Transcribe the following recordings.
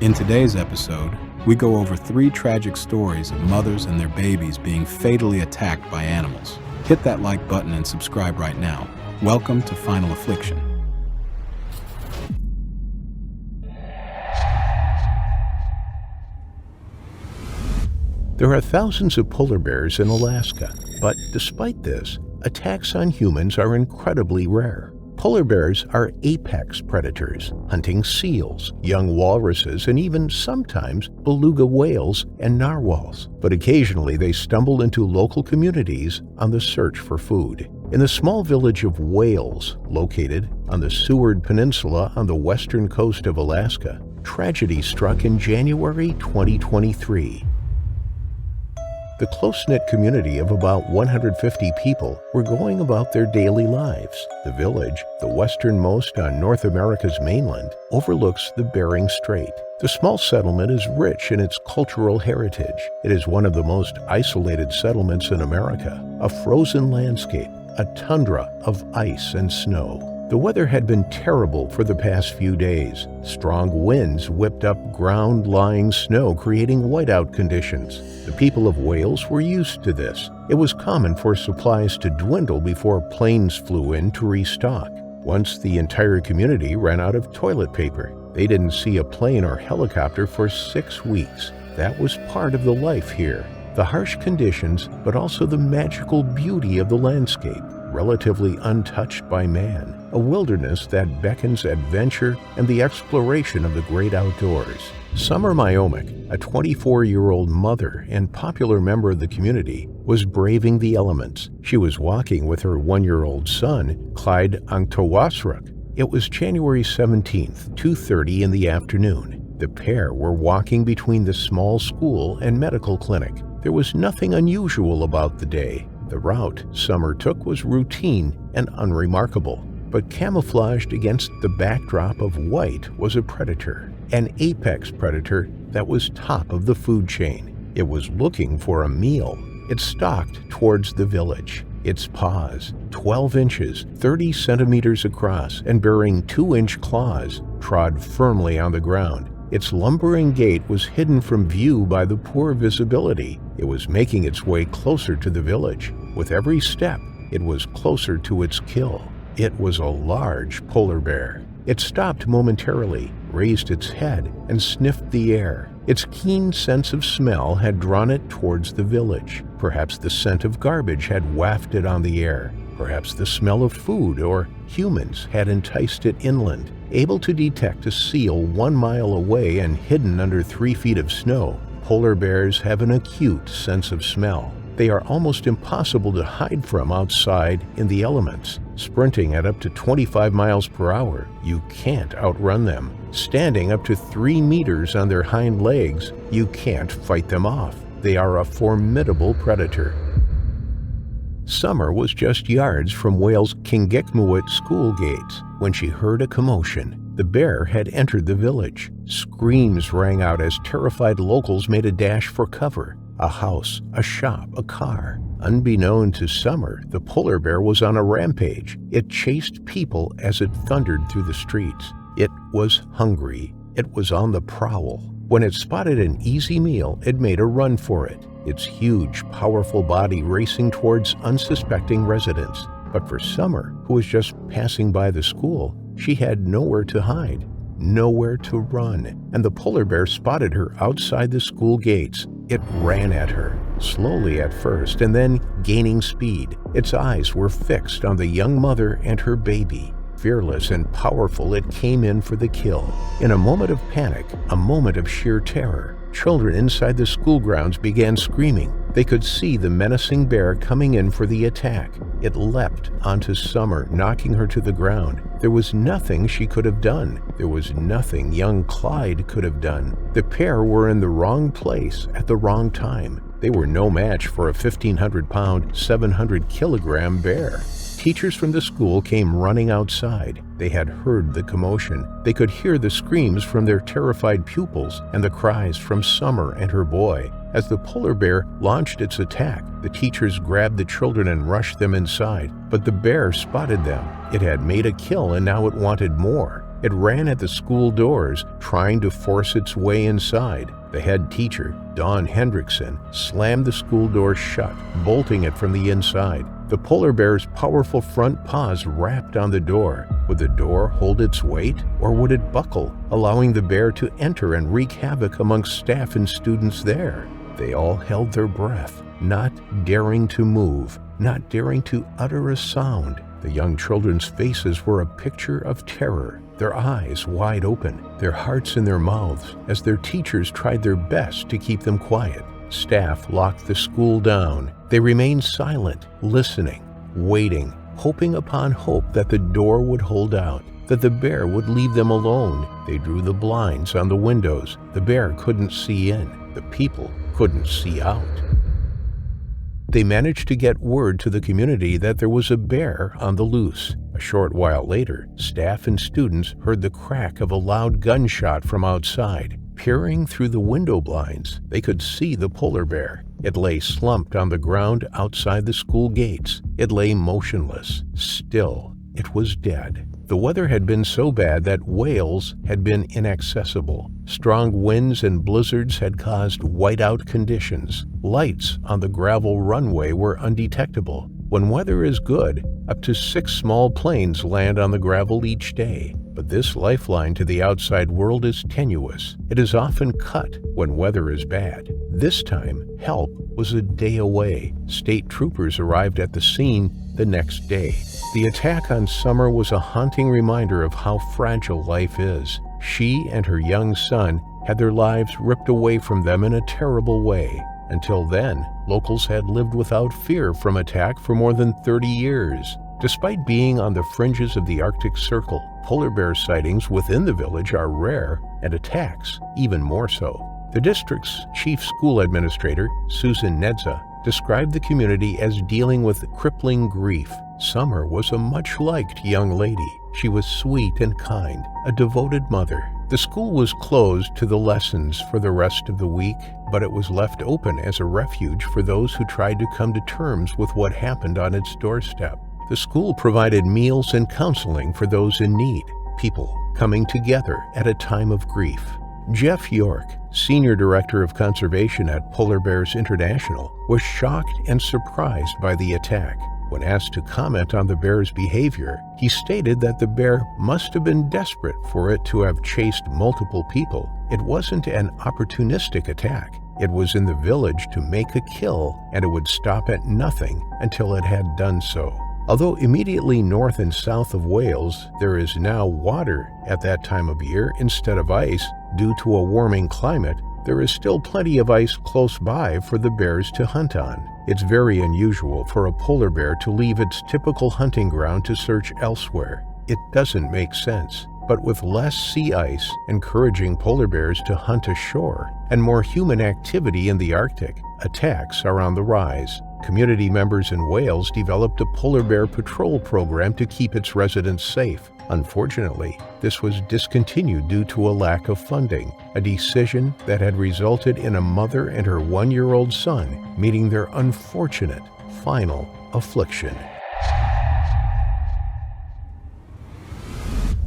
In today's episode, we go over 3 tragic stories of mothers and their babies being fatally attacked by animals. Hit that like button and subscribe right now. Welcome to Final Affliction. There are thousands of polar bears in Alaska, but despite this, attacks on humans are incredibly rare. Polar bears are apex predators, hunting seals, young walruses, and even sometimes beluga whales and narwhals. But occasionally they stumble into local communities on the search for food. In the small village of Wales, located on the Seward Peninsula on the western coast of Alaska, tragedy struck in January 2023. The close-knit community of about 150 people were going about their daily lives. The village, the westernmost on North America's mainland, overlooks the Bering Strait. The small settlement is rich in its cultural heritage. It is one of the most isolated settlements in America, a frozen landscape, a tundra of ice and snow. The weather had been terrible for the past few days. Strong winds whipped up ground-lying snow, creating whiteout conditions. The people of Wales were used to this. It was common for supplies to dwindle before planes flew in to restock. Once the entire community ran out of toilet paper, they didn't see a plane or helicopter for 6 weeks. That was part of the life here. The harsh conditions, but also the magical beauty of the landscape, relatively untouched by man, a wilderness that beckons adventure and the exploration of the great outdoors. Summer Myomic, a 24-year-old mother and popular member of the community, was braving the elements. She was walking with her 1-year-old son, Clyde Angtawasruk. It was January 17th, 2:30 in the afternoon. The pair were walking between the small school and medical clinic. There was nothing unusual about the day. The route Summer took was routine and unremarkable, but camouflaged against the backdrop of white was a predator, an apex predator that was top of the food chain. It was looking for a meal. It stalked towards the village, its paws, 12 inches, 30 centimeters across, and bearing 2-inch claws, trod firmly on the ground. Its lumbering gait was hidden from view by the poor visibility. It was making its way closer to the village. With every step, it was closer to its kill. It was a large polar bear. It stopped momentarily, raised its head, and sniffed the air. Its keen sense of smell had drawn it towards the village. Perhaps the scent of garbage had wafted on the air. Perhaps the smell of food or humans had enticed it inland. Able to detect a seal 1 mile away and hidden under 3 feet of snow, polar bears have an acute sense of smell. They are almost impossible to hide from outside in the elements. Sprinting at up to 25 miles per hour, you can't outrun them. Standing up to 3 meters on their hind legs, you can't fight them off. They are a formidable predator. Summer was just yards from Wales' Kingikmuit school gates when she heard a commotion. The bear had entered the village. Screams rang out as terrified locals made a dash for cover. A house, a shop, a car. Unbeknown to Summer, the polar bear was on a rampage. It chased people as it thundered through the streets. It was hungry. It was on the prowl. When it spotted an easy meal, it made a run for it, its huge, powerful body racing towards unsuspecting residents. But for Summer, who was just passing by the school, she had nowhere to hide, nowhere to run, and the polar bear spotted her outside the school gates. It ran at her, slowly at first, and then gaining speed. Its eyes were fixed on the young mother and her baby. Fearless and powerful, it came in for the kill. In a moment of panic, a moment of sheer terror, children inside the school grounds began screaming. They could see the menacing bear coming in for the attack. It leapt onto Summer, knocking her to the ground. There was nothing she could have done. There was nothing young Clyde could have done. The pair were in the wrong place at the wrong time. They were no match for a 1,500-pound, 700-kilogram bear. Teachers from the school came running outside. They had heard the commotion. They could hear the screams from their terrified pupils and the cries from Summer and her boy. As the polar bear launched its attack, the teachers grabbed the children and rushed them inside. But the bear spotted them. It had made a kill and now it wanted more. It ran at the school doors, trying to force its way inside. The head teacher, Dawn Hendrickson, slammed the school door shut, bolting it from the inside. The polar bear's powerful front paws rapped on the door. Would the door hold its weight, or would it buckle, allowing the bear to enter and wreak havoc amongst staff and students there? They all held their breath, not daring to move, not daring to utter a sound. The young children's faces were a picture of terror, their eyes wide open, their hearts in their mouths, as their teachers tried their best to keep them quiet. Staff locked the school down. They remained silent, listening, waiting, hoping upon hope that the door would hold out, that the bear would leave them alone. They drew the blinds on the windows. The bear couldn't see in. The people couldn't see out. They managed to get word to the community that there was a bear on the loose. A short while later, staff and students heard the crack of a loud gunshot from outside. Peering through the window blinds, they could see the polar bear. It lay slumped on the ground outside the school gates. It lay motionless, still. It was dead. The weather had been so bad that Wales had been inaccessible. Strong winds and blizzards had caused whiteout conditions. Lights on the gravel runway were undetectable. When weather is good, up to 6 small planes land on the gravel each day. But this lifeline to the outside world is tenuous. It is often cut when weather is bad. This time, help was a day away. State troopers arrived at the scene the next day. The attack on Summer was a haunting reminder of how fragile life is. She and her young son had their lives ripped away from them in a terrible way. Until then, locals had lived without fear from attack for more than 30 years. Despite being on the fringes of the Arctic Circle, polar bear sightings within the village are rare, and attacks even more so. The district's chief school administrator, Susan Nedza, described the community as dealing with crippling grief. Summer was a much-liked young lady. She was sweet and kind, a devoted mother. The school was closed to the lessons for the rest of the week, but it was left open as a refuge for those who tried to come to terms with what happened on its doorstep. The school provided meals and counseling for those in need, people coming together at a time of grief. Jeff York, Senior Director of Conservation at Polar Bears International, was shocked and surprised by the attack. When asked to comment on the bear's behavior, he stated that the bear must have been desperate for it to have chased multiple people. It wasn't an opportunistic attack. It was in the village to make a kill, and it would stop at nothing until it had done so. Although immediately north and south of Wales, there is now water at that time of year instead of ice due to a warming climate, there is still plenty of ice close by for the bears to hunt on. It's very unusual for a polar bear to leave its typical hunting ground to search elsewhere. It doesn't make sense. But with less sea ice encouraging polar bears to hunt ashore and more human activity in the Arctic, attacks are on the rise. Community members in Wales developed a polar bear patrol program to keep its residents safe. Unfortunately, this was discontinued due to a lack of funding, a decision that had resulted in a mother and her 1-year-old son meeting their unfortunate final affliction.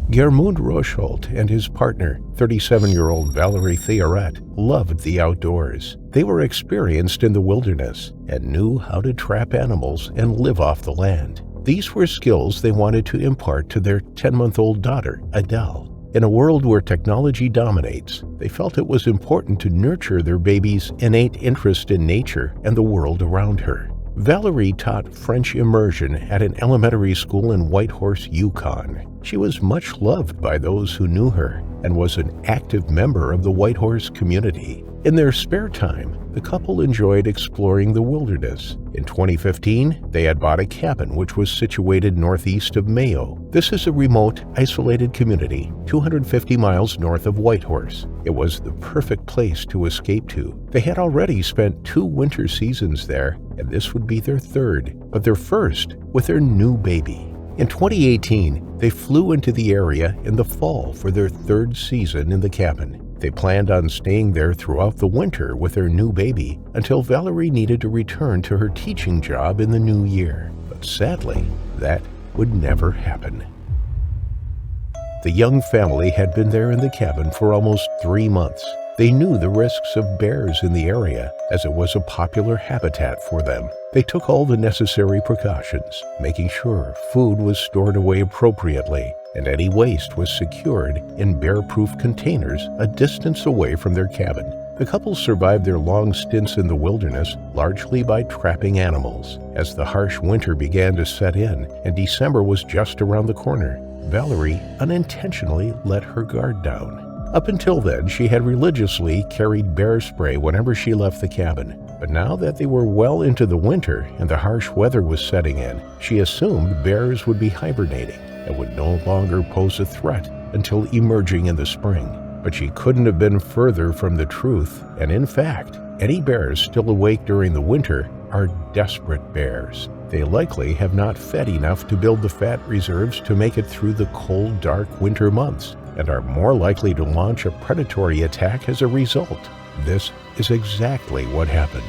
Germund Rosholt and his partner, 37-year-old Valerie Theoret, loved the outdoors. They were experienced in the wilderness and knew how to trap animals and live off the land. These were skills they wanted to impart to their 10-month-old daughter, Adele. In a world where technology dominates, they felt it was important to nurture their baby's innate interest in nature and the world around her. Valerie taught French immersion at an elementary school in Whitehorse, Yukon. She was much loved by those who knew her and was an active member of the Whitehorse community. In their spare time, the couple enjoyed exploring the wilderness. In 2015, they had bought a cabin which was situated northeast of Mayo. This is a remote, isolated community 250 miles north of Whitehorse. It was the perfect place to escape to. They had already spent 2 winter seasons there, and this would be their 3rd, but their first with their new baby. In 2018, they flew into the area in the fall for their 3rd season in the cabin. They planned on staying there throughout the winter with their new baby until Valerie needed to return to her teaching job in the new year. But sadly, that would never happen. The young family had been there in the cabin for almost 3 months. They knew the risks of bears in the area, as it was a popular habitat for them. They took all the necessary precautions, making sure food was stored away appropriately, and any waste was secured in bear-proof containers a distance away from their cabin. The couple survived their long stints in the wilderness largely by trapping animals. As the harsh winter began to set in and December was just around the corner, Valerie unintentionally let her guard down. Up until then, she had religiously carried bear spray whenever she left the cabin. But now that they were well into the winter and the harsh weather was setting in, she assumed bears would be hibernating and would no longer pose a threat until emerging in the spring. But she couldn't have been further from the truth, and in fact, any bears still awake during the winter are desperate bears. They likely have not fed enough to build the fat reserves to make it through the cold, dark winter months, and are more likely to launch a predatory attack as a result. This is exactly what happened.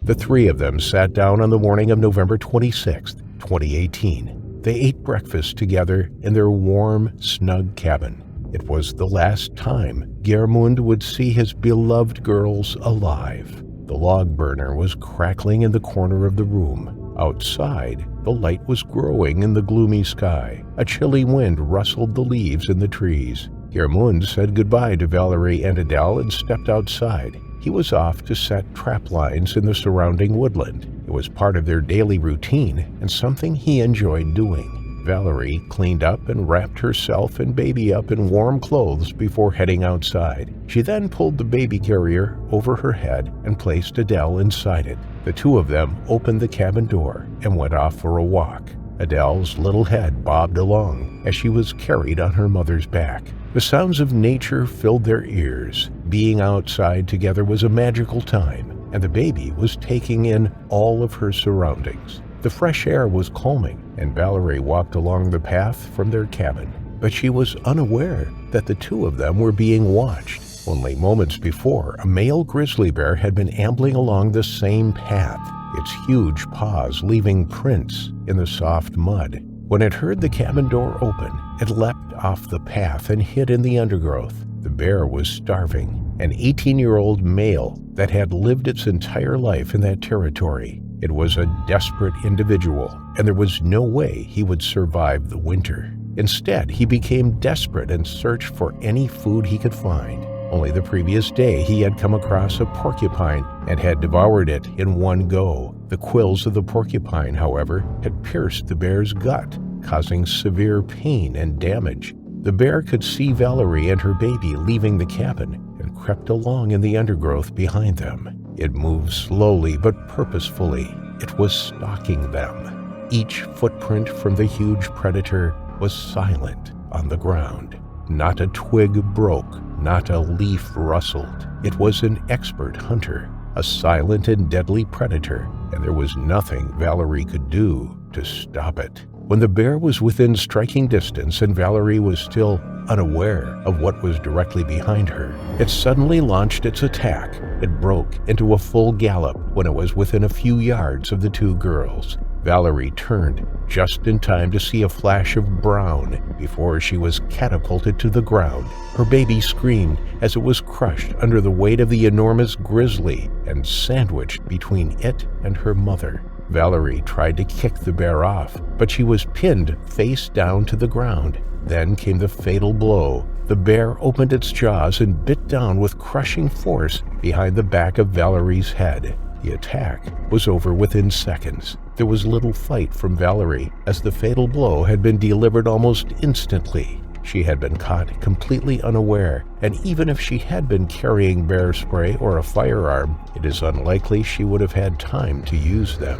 The three of them sat down on the morning of November 26, 2018. They ate breakfast together in their warm, snug cabin. It was the last time Geirmund would see his beloved girls alive. The log burner was crackling in the corner of the room. Outside, the light was growing in the gloomy sky. A chilly wind rustled the leaves in the trees. Geirmund said goodbye to Valerie and Adele and stepped outside. He was off to set trap lines in the surrounding woodland. It was part of their daily routine and something he enjoyed doing. Valerie cleaned up and wrapped herself and baby up in warm clothes before heading outside. She then pulled the baby carrier over her head and placed Adele inside it. The two of them opened the cabin door and went off for a walk. Adele's little head bobbed along as she was carried on her mother's back. The sounds of nature filled their ears. Being outside together was a magical time, and the baby was taking in all of her surroundings. The fresh air was calming, and Valerie walked along the path from their cabin. But she was unaware that the two of them were being watched. Only moments before, a male grizzly bear had been ambling along the same path, its huge paws leaving prints in the soft mud. When it heard the cabin door open, it leapt off the path and hid in the undergrowth. The bear was starving, an 18-year-old male that had lived its entire life in that territory. It was a desperate individual, and there was no way he would survive the winter. Instead, he became desperate and searched for any food he could find. Only the previous day, he had come across a porcupine and had devoured it in one go. The quills of the porcupine, however, had pierced the bear's gut, causing severe pain and damage. The bear could see Valerie and her baby leaving the cabin and crept along in the undergrowth behind them. It moved slowly but purposefully. It was stalking them. Each footprint from the huge predator was silent on the ground. Not a twig broke, not a leaf rustled. It was an expert hunter, a silent and deadly predator, and there was nothing Valerie could do to stop it. When the bear was within striking distance and Valerie was still unaware of what was directly behind her, it suddenly launched its attack. It broke into a full gallop when it was within a few yards of the two girls. Valerie turned just in time to see a flash of brown before she was catapulted to the ground. Her baby screamed as it was crushed under the weight of the enormous grizzly and sandwiched between it and her mother. Valerie tried to kick the bear off, but she was pinned face down to the ground. Then came the fatal blow. The bear opened its jaws and bit down with crushing force behind the back of Valerie's head. The attack was over within seconds. There was little fight from Valerie, as the fatal blow had been delivered almost instantly. She had been caught completely unaware, and even if she had been carrying bear spray or a firearm, it is unlikely she would have had time to use them.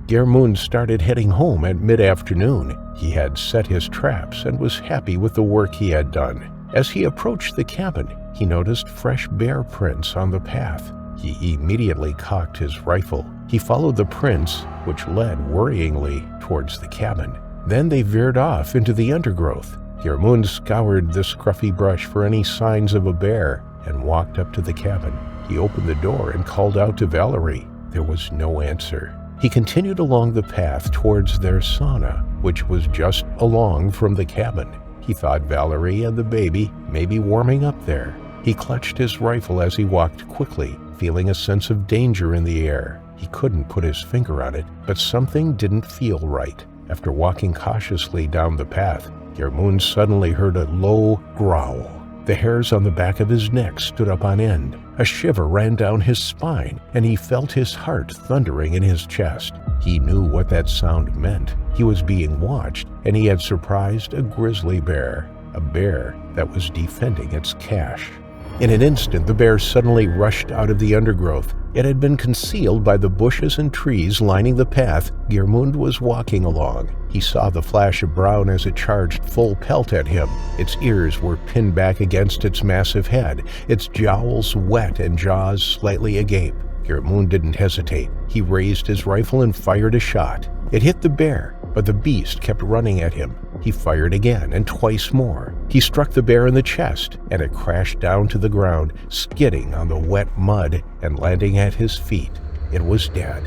Geirmund started heading home at mid-afternoon. He had set his traps and was happy with the work he had done. As he approached the cabin, he noticed fresh bear prints on the path. He immediately cocked his rifle. He followed the prints, which led worryingly towards the cabin. Then they veered off into the undergrowth. Geirmund scoured the scruffy brush for any signs of a bear and walked up to the cabin. He opened the door and called out to Valerie. There was no answer. He continued along the path towards their sauna. which was just along from the cabin. He thought Valerie and the baby may be warming up there. He clutched his rifle as he walked quickly, feeling a sense of danger in the air. He couldn't put his finger on it, but something didn't feel right. After walking cautiously down the path, Gjermund suddenly heard a low growl. The hairs on the back of his neck stood up on end. A shiver ran down his spine, and he felt his heart thundering in his chest. He knew what that sound meant. He was being watched, and he had surprised a grizzly bear, a bear that was defending its cache. In an instant, the bear suddenly rushed out of the undergrowth. It had been concealed by the bushes and trees lining the path Gjermund was walking along. He saw the flash of brown as it charged full pelt at him. Its ears were pinned back against its massive head, its jowls wet and jaws slightly agape. Gjermund didn't hesitate. He raised his rifle and fired a shot. It hit the bear, but the beast kept running at him. He fired again, and twice more. He struck the bear in the chest, and it crashed down to the ground, skidding on the wet mud and landing at his feet. It was dead.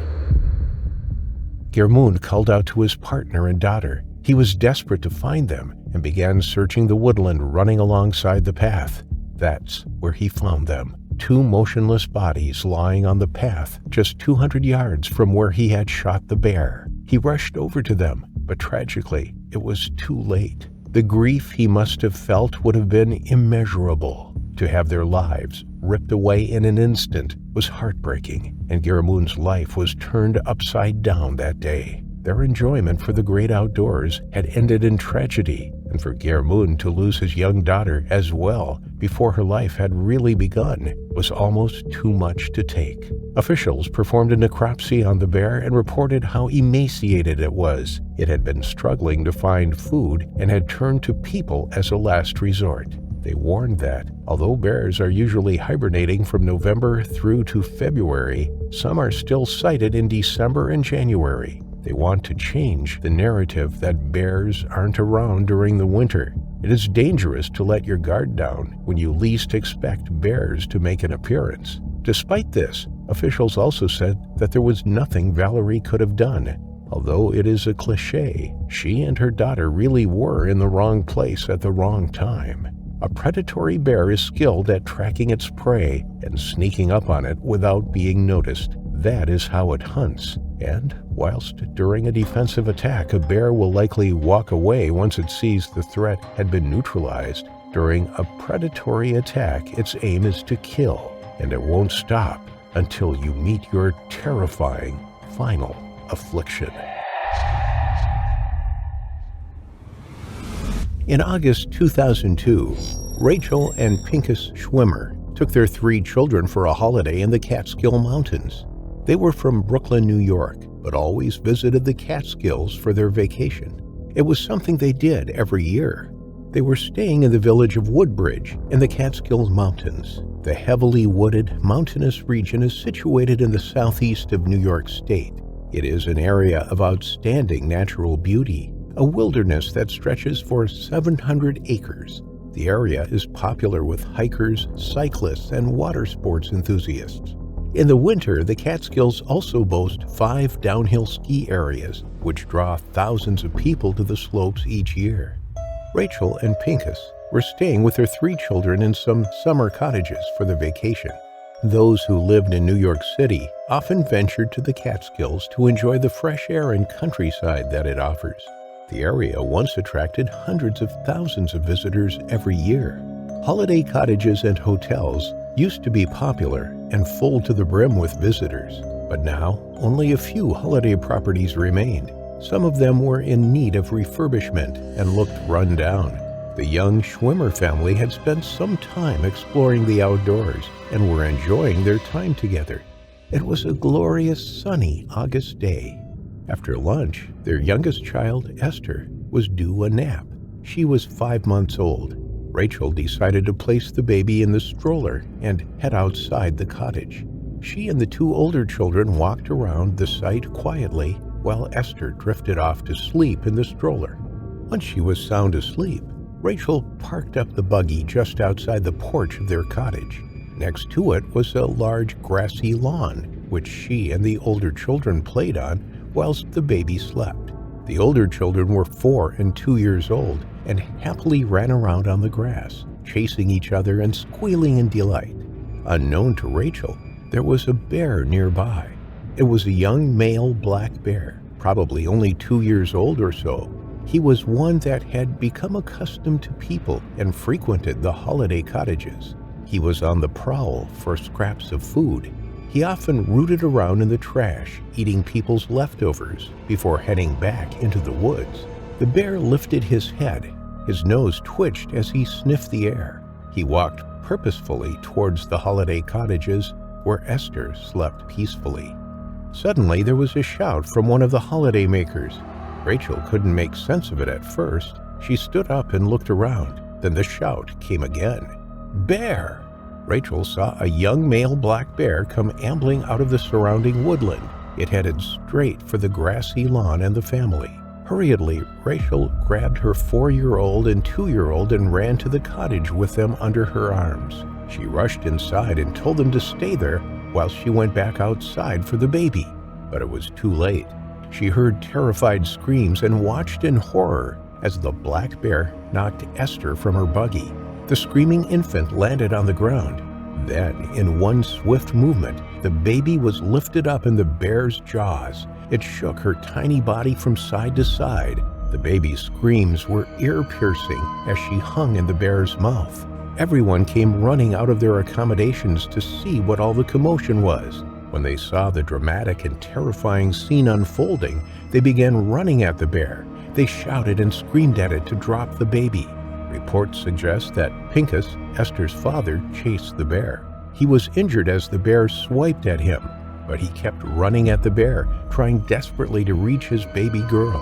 Gjermund called out to his partner and daughter. He was desperate to find them and began searching the woodland running alongside the path. That's where he found them. Two motionless bodies lying on the path just 200 yards from where he had shot the bear. He rushed over to them, but tragically, it was too late. The grief he must have felt would have been immeasurable. To have their lives ripped away in an instant was heartbreaking, and Gjermund's life was turned upside down that day. Their enjoyment for the great outdoors had ended in tragedy, and for Gjermund to lose his young daughter as well before her life had really begun was almost too much to take. Officials performed a necropsy on the bear and reported how emaciated it was. It had been struggling to find food and had turned to people as a last resort. They warned that, although bears are usually hibernating from November through to February, some are still sighted in December and January. They want to change the narrative that bears aren't around during the winter. It is dangerous to let your guard down when you least expect bears to make an appearance. Despite this, officials also said that there was nothing Valerie could have done. Although it is a cliché, she and her daughter really were in the wrong place at the wrong time. A predatory bear is skilled at tracking its prey and sneaking up on it without being noticed. That is how it hunts. And whilst during a defensive attack, a bear will likely walk away once it sees the threat had been neutralized, during a predatory attack, its aim is to kill, and it won't stop until you meet your terrifying final affliction. In August 2002, Rachel and Pincus Schwimmer took their 3 children for a holiday in the Catskill Mountains. They were from Brooklyn, New York, but always visited the Catskills for their vacation. It was something they did every year. They were staying in the village of Woodbridge in the Catskill Mountains. The heavily wooded, mountainous region is situated in the southeast of New York State. It is an area of outstanding natural beauty, a wilderness that stretches for 700 acres. The area is popular with hikers, cyclists, and water sports enthusiasts. In the winter, the Catskills also boast 5 downhill ski areas, which draw thousands of people to the slopes each year. Rachel and Pincus were staying with their 3 children in some summer cottages for their vacation. Those who lived in New York City often ventured to the Catskills to enjoy the fresh air and countryside that it offers. The area once attracted hundreds of thousands of visitors every year. Holiday cottages and hotels used to be popular and full to the brim with visitors, but now only a few holiday properties remained. Some of them were in need of refurbishment and looked run down. The young Schwimmer family had spent some time exploring the outdoors and were enjoying their time together. It was a glorious sunny August day. After lunch, their youngest child, Esther, was due a nap. She was 5 months old. Rachel decided to place the baby in the stroller and head outside the cottage. She and the 2 older children walked around the site quietly while Esther drifted off to sleep in the stroller. Once she was sound asleep, Rachel parked up the buggy just outside the porch of their cottage. Next to it was a large grassy lawn, which she and the older children played on whilst the baby slept. The older children were 4 and 2 years old and happily ran around on the grass, chasing each other and squealing in delight. Unknown to Rachel, there was a bear nearby. It was a young male black bear, probably only 2 years old or so. He was one that had become accustomed to people and frequented the holiday cottages. He was on the prowl for scraps of food. He often rooted around in the trash, eating people's leftovers before heading back into the woods. The bear lifted his head. His nose twitched as he sniffed the air. He walked purposefully towards the holiday cottages where Esther slept peacefully. Suddenly, there was a shout from one of the holiday makers. Rachel couldn't make sense of it at first. She stood up and looked around. Then the shout came again. "Bear!" Rachel saw a young male black bear come ambling out of the surrounding woodland. It headed straight for the grassy lawn and the family. Hurriedly, Rachel grabbed her 4-year-old and 2-year-old and ran to the cottage with them under her arms. She rushed inside and told them to stay there while she went back outside for the baby. But it was too late. She heard terrified screams and watched in horror as the black bear knocked Esther from her buggy. The screaming infant landed on the ground. Then, in one swift movement, the baby was lifted up in the bear's jaws. It shook her tiny body from side to side. The baby's screams were ear-piercing as she hung in the bear's mouth. Everyone came running out of their accommodations to see what all the commotion was. When they saw the dramatic and terrifying scene unfolding, they began running at the bear. They shouted and screamed at it to drop the baby. Reports suggest that Pincus, Esther's father, chased the bear. He was injured as the bear swiped at him, but he kept running at the bear, trying desperately to reach his baby girl.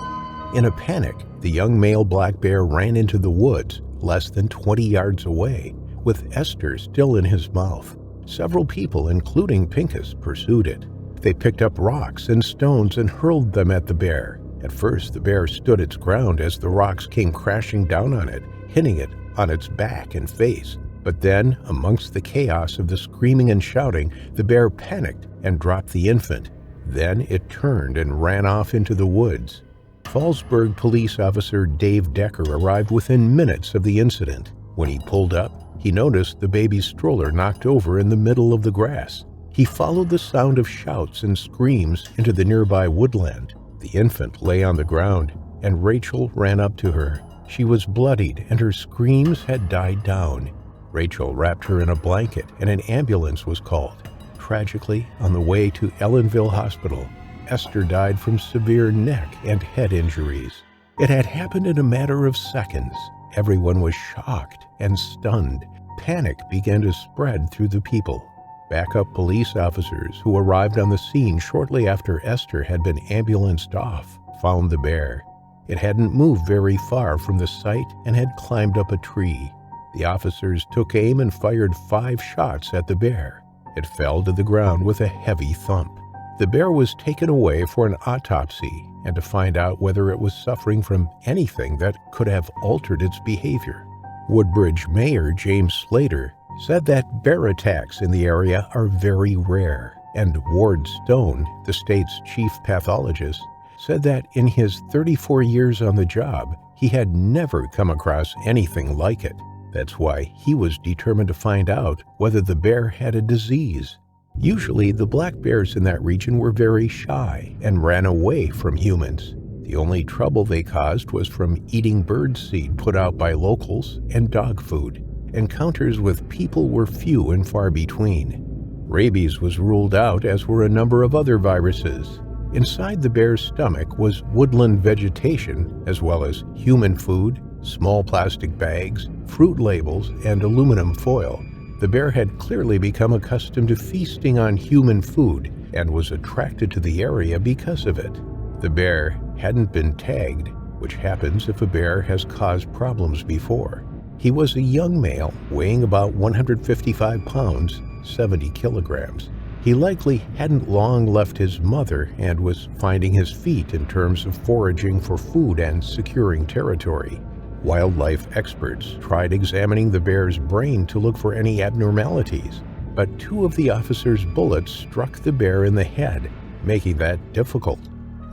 In a panic, the young male black bear ran into the woods, less than 20 yards away, with Esther still in his mouth. Several people, including Pincus, pursued it. They picked up rocks and stones and hurled them at the bear. At first, the bear stood its ground as the rocks came crashing down on it, hitting it on its back and face. But then, amongst the chaos of the screaming and shouting, the bear panicked and dropped the infant. Then it turned and ran off into the woods. Fallsburg police officer Dave Decker arrived within minutes of the incident. When he pulled up, he noticed the baby's stroller knocked over in the middle of the grass. He followed the sound of shouts and screams into the nearby woodland. The infant lay on the ground, and Rachel ran up to her. She was bloodied, and her screams had died down. Rachel wrapped her in a blanket, and an ambulance was called. Tragically, on the way to Ellenville Hospital, Esther died from severe neck and head injuries. It had happened in a matter of seconds. Everyone was shocked and stunned. Panic began to spread through the people. Backup police officers who arrived on the scene shortly after Esther had been ambulanced off found the bear. It hadn't moved very far from the site and had climbed up a tree. The officers took aim and fired 5 shots at the bear. It fell to the ground with a heavy thump. The bear was taken away for an autopsy and to find out whether it was suffering from anything that could have altered its behavior. Woodbridge Mayor James Slater said that bear attacks in the area are very rare, and Ward Stone, the state's chief pathologist, said that in his 34 years on the job, he had never come across anything like it. That's why he was determined to find out whether the bear had a disease. Usually, the black bears in that region were very shy and ran away from humans. The only trouble they caused was from eating bird seed put out by locals and dog food. Encounters with people were few and far between. Rabies was ruled out, as were a number of other viruses. Inside the bear's stomach was woodland vegetation, as well as human food, small plastic bags, fruit labels, and aluminum foil. The bear had clearly become accustomed to feasting on human food and was attracted to the area because of it. The bear hadn't been tagged, which happens if a bear has caused problems before. He was a young male, weighing about 155 pounds, 70 kilograms. He likely hadn't long left his mother and was finding his feet in terms of foraging for food and securing territory. Wildlife experts tried examining the bear's brain to look for any abnormalities, but 2 of the officers' bullets struck the bear in the head, making that difficult.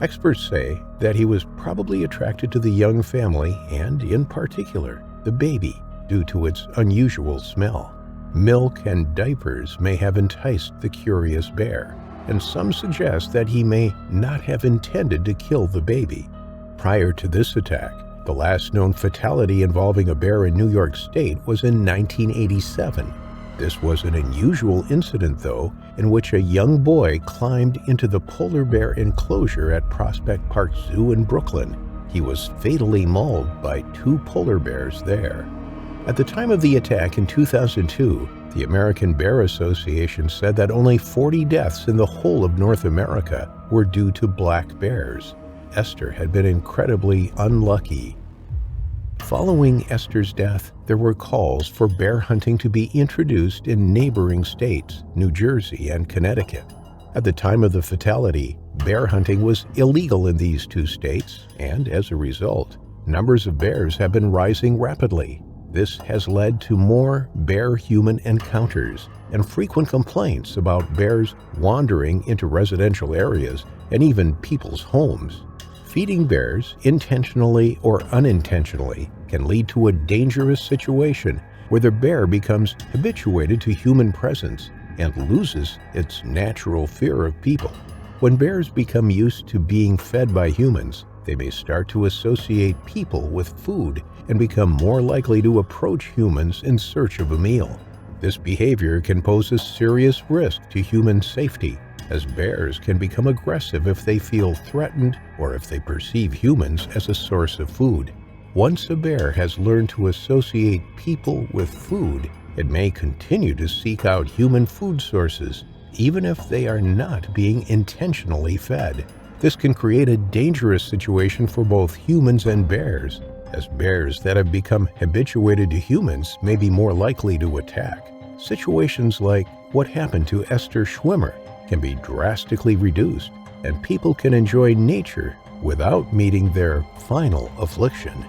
Experts say that he was probably attracted to the young family and, in particular, the baby, due to its unusual smell. Milk and diapers may have enticed the curious bear, and some suggest that he may not have intended to kill the baby. Prior to this attack, the last known fatality involving a bear in New York State was in 1987. This was an unusual incident, though, in which a young boy climbed into the polar bear enclosure at Prospect Park Zoo in Brooklyn. He was fatally mauled by 2 polar bears there. At the time of the attack in 2002, the American Bear Association said that only 40 deaths in the whole of North America were due to black bears. Esther had been incredibly unlucky. Following Esther's death, there were calls for bear hunting to be introduced in neighboring states, New Jersey and Connecticut. At the time of the fatality, bear hunting was illegal in these 2 states, and as a result, numbers of bears have been rising rapidly. This has led to more bear-human encounters and frequent complaints about bears wandering into residential areas and even people's homes. Feeding bears, intentionally or unintentionally, can lead to a dangerous situation where the bear becomes habituated to human presence and loses its natural fear of people. When bears become used to being fed by humans, they may start to associate people with food and become more likely to approach humans in search of a meal. This behavior can pose a serious risk to human safety, as bears can become aggressive if they feel threatened or if they perceive humans as a source of food. Once a bear has learned to associate people with food, it may continue to seek out human food sources, even if they are not being intentionally fed. This can create a dangerous situation for both humans and bears, as bears that have become habituated to humans may be more likely to attack. Situations like what happened to Esther Schwimmer can be drastically reduced, and people can enjoy nature without meeting their final affliction.